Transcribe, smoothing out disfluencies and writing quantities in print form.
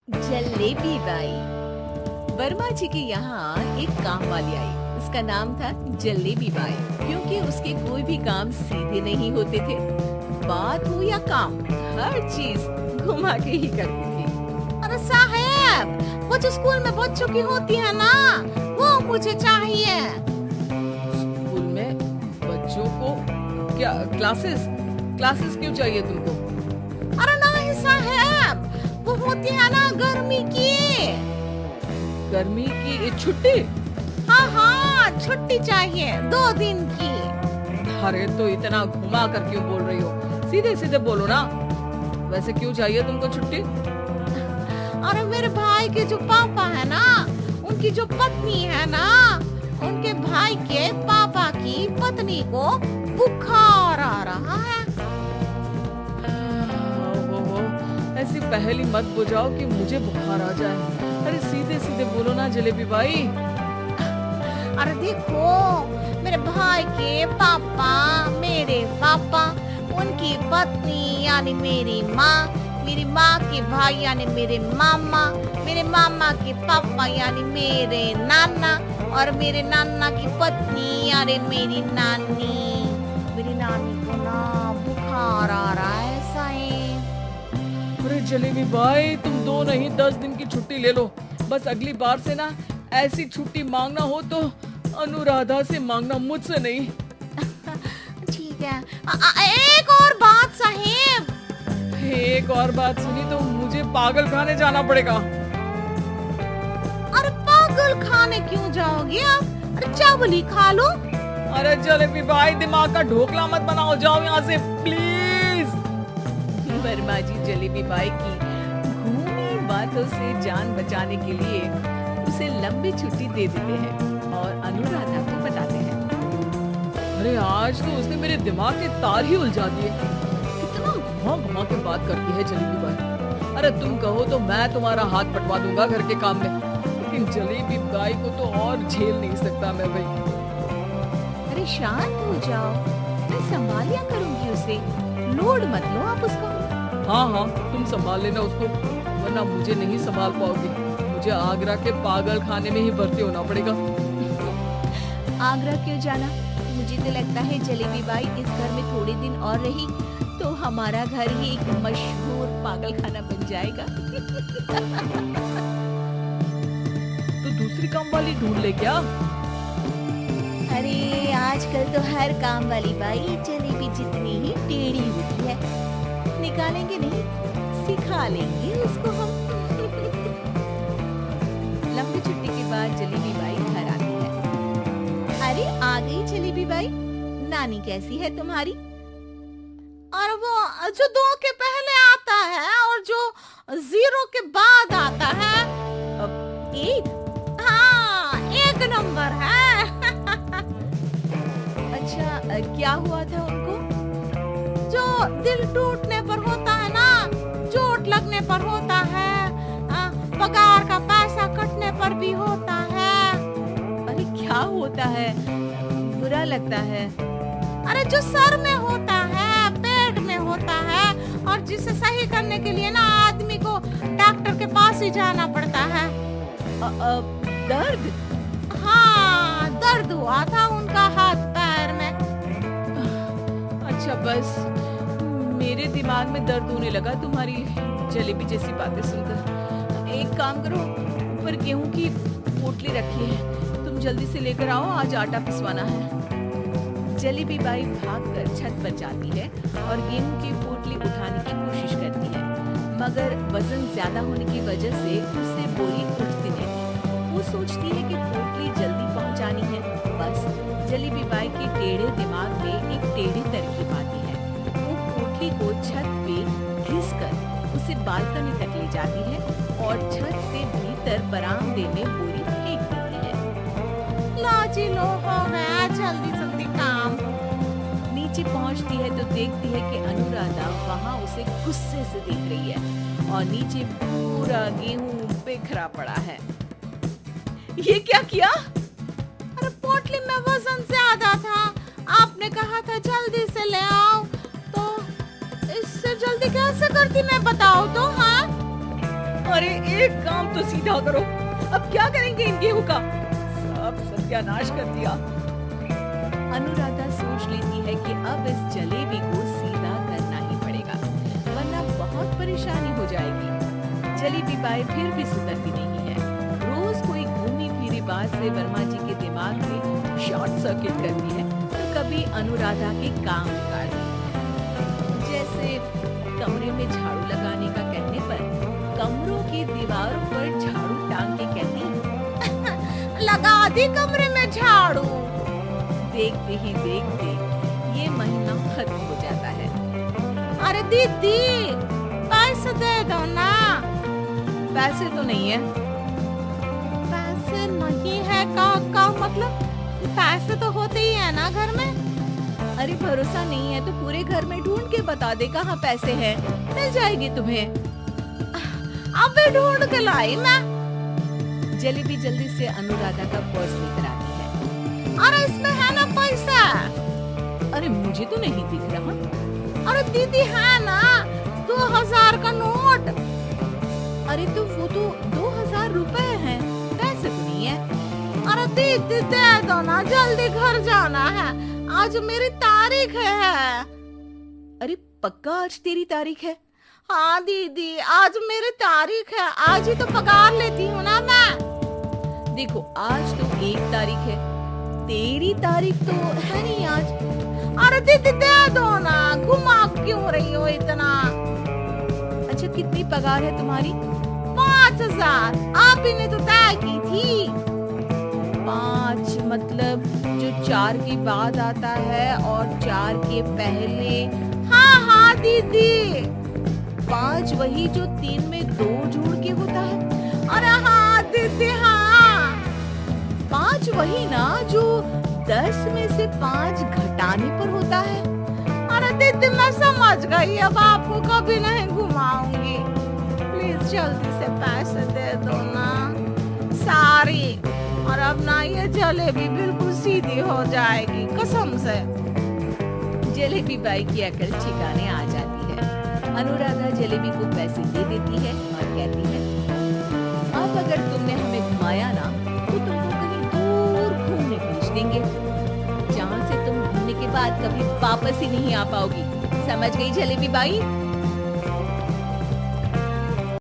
Jalebi by. Verma जी के यहाँ एक काम वाली आई। उसका नाम था जलेबी बाई, क्योंकि उसके कोई भी काम सीधे नहीं होते थे। बात हो या काम, हर चीज घुमा के ही करती थी। अरे साहब, वो जो स्कूल में बच्चों की होती है ना, वो मुझे चाहिए। स्कूल में बच्चों को क्या क्लासेस क्लासेस क्यों चाहिए तुमको? अरे नहीं साहब, वो होती है ना गर्मी की। गर्मी की छुट्टी? हाँ हाँ, छुट्टी चाहिए 2 दिन की। अरे तो इतना घुमा कर क्यों बोल रही हो? सीधे सीधे बोलो ना। वैसे क्यों चाहिए तुमको छुट्टी? अरे मेरे भाई के जो पापा है ना, उनकी जो पत्नी है ना, उनके भाई के पापा की पत्नी को बुखार आ रहा है। ओहो, ऐसी पहेली मत बुझाओ कि मुझे बुखार आ जाए। अरे सीधे सीधे बोलो ना जलेबी बाई। अरे देखो, मेरे भाई के पापा, मेरे पापा, उनकी पत्नी यानी मेरी माँ के भाई यानी मेरे मामा के पापा यानी मेरे नाना, और मेरे नाना की पत्नी यानी मेरी नानी को ना बुखार आ रहा है साईं। अरे जलेबी भाई, तुम 2 नहीं 10 दिन की छुट्टी ले लो। बस अगली बार से ना ऐसी छुट्टी मांगना हो तो अनुराधा से मांगना, मुझसे नहीं। ठीक है। एक और बात साहिब। एक और बात सुनी तो मुझे पागल खाने जाना पड़ेगा। अरे पागल खाने क्यों जाओगे आप? अरे चावल ही खा लो। अरे जलेबी भाई, दिमाग का ढोकला मत बनाओ, जाओ यहाँ से प्लीज। वर्मा जी जलेबी बाई की घूमी बातों से जान बचाने के लिए उसे लंबी छुट्टी दे देते हैं और अनुराधा को बताते हैं। अरे आज तो उसने मेरे दिमाग के तार ही उलझा दिए। कितना घुमा घुमा के बात करती है जलेबी बाई। अरे तुम कहो तो मैं तुम्हारा हाथ पटवा दूंगा घर के काम में, लेकिन जलेबी बाई को तो और झेल नहीं सकता मैं भाई। अरे शांत हो जाओ, मैं संभाल लिया करूंगी उसे, लोड मत लो आप उसको। हाँ, तुम संभाल लेना उसको, वरना मुझे नहीं संभाल पाओगी। मुझे आगरा के पागल खाने में ही भर्ती होना पड़ेगा। आगरा क्यों जाना? मुझे तो लगता है जलेबी बाई इस घर में थोड़े दिन और रही तो हमारा घर ही एक मशहूर पागल खाना बन जाएगा। तो दूसरी काम वाली ढूंढ ले क्या? अरे आजकल तो हर काम वाली बाई जलेबी जितनी ही टेढ़ी होती है। निकालेंगे नहीं, सिखा लेंगे उसको हम। लंबी छुट्टी के बाद जलेबी बाई घर आती है। अरे आ गई जलेबी बाई, नानी कैसी है तुम्हारी? और वो जो 2 के पहले आता है और जो 0 के बाद आता है। अब एक? हाँ, 1 नंबर है। अच्छा, क्या हुआ था उनको? जो दिल टूटने पर होता है ना, चोट लगने पर होता है, पगार का पैसा कटने पर भी होता है। अरे क्या होता है? बुरा लगता है। अरे जो सर में होता है, पेट में होता है, और जिसे सही करने के लिए ना आदमी को डॉक्टर के पास ही जाना पड़ता है। दर्द? हाँ, दर्द हुआ था उनका हाथ पैर में। अच्छा, बस मेरे दिमाग में दर्द होने लगा तुम्हारी जलेबी जैसी बातें सुनकर। एक काम करो, ऊपर गेहूं की पोटली रखी है, तुम जल्दी से लेकर आओ, आज आटा पिसवाना है। जलेबी बाई भागकर छत पर जाती है और गेहूं की पोटली उठाने की कोशिश करती है, मगर वजन ज्यादा होने की वजह से उससे बोरी उठती नहीं। वो सोचती है कि पोटली जल्दी पहुंचानी है। बस जलेबी बाई के टेढ़े दिमाग में एक टेढ़ी तरकीब आती है। वो पोटली को छत पे घिसकर उसे बालकनी तक ले जाती है और छत से भीतर बरामदे में बोरी फेंक देती है। लाजी लो, हो गया जल्दी जल्दी काम। नीचे पहुंचती है तो देखती है कि अनुराधा वहां उसे गुस्से से देख रही है और नीचे पूरा गेहूं बिखरा पड़ा है। ये क्या किया? अरे पोटली में वजन ज्यादा था, आपने कहा था जल्दी से ले आओ, तो इससे जल्दी कैसे करती मैं बताओ तो। हाँ, अरे एक काम तो सीधा करो, अब क्या करेंगे इन गेहूं का? सब सत्यानाश कर दिया। अनुराधा सोच लेती है कि अब इस जलेबी को सीधा करना ही पड़ेगा, वरना बहुत परेशानी हो जाएगी। जलेबी बाई फिर भी सुधरती नहीं है। रोज कोई घूमी फिरी बात से वर्मा जी के दिमाग में शॉर्ट सर्किट करती है, तो कभी अनुराधा के काम बिगाड़ती है। जैसे कमरे में झाड़ू लगाने का कहने पर कमरों की दीवारों पर झाड़ू टांग के कहती, लगा दी कमरे में झाड़ू। देखते ही देखते ये महीना खत्म हो जाता है। अरे दीदी पैसे दे दो ना। पैसे तो नहीं है। पैसे नहीं है का मतलब पैसे तो होते ही है ना घर में। अरे भरोसा नहीं है तो पूरे घर में ढूंढ के बता दे कहाँ पैसे हैं, मिल जाएगी तुम्हें। अबे ढूंढ के लाई मैं। जलेबी जल्दी से अनुराधा का पर्स लेकर आती है। अरे इसमें है ना पैसा। अरे मुझे तो नहीं दिख रहा। अरे दीदी है ना 2000 का नोट। अरे तो वो तो 2000 रुपए हैं, पैसे तो नहीं है। अरे दीदी दे दो ना, जल्दी घर जाना है, आज मेरी तारीख है। अरे पक्का आज तेरी तारीख है? हाँ दीदी आज मेरी तारीख है, आज ही तो पगार लेती हूँ ना मैं। देखो आज तो 1 तारीख है, तेरी तारीख तो है नहीं आज। अरे दीदी दे दो ना, घुमा क्यों रही हो इतना। अच्छा कितनी पगार है तुम्हारी? 5000 आप ही ने तो तय की थी। 5 मतलब जो 4 के बाद आता है और 4 के पहले। हाँ दीदी। 5 वही जो 3 में 2 जोड़ के होता है। अरे हाँ दीदी हाँ। 5 वही ना जो 10 में से 5 घटाने पर होता है। अरे दीदी मैं समझ गई, अब आपको कभी नहीं घुमाऊंगी। प्लीज जल्दी से पैसे दे दो ना सारी। और अब ना ये जलेबी बिल्कुल सीधी हो जाएगी कसम से। जलेबी बाई की अकल ठिकाने आ जाती है। अनुराधा जलेबी को पैसे दे देती है और कहती है, अब अगर तुमने हमें घुमाया ना तो तुमको कहीं दूर घूमने भेज देंगे, जहाँ से तुम घूमने के बाद कभी वापस ही नहीं आ पाओगी। समझ गई जलेबी बाई?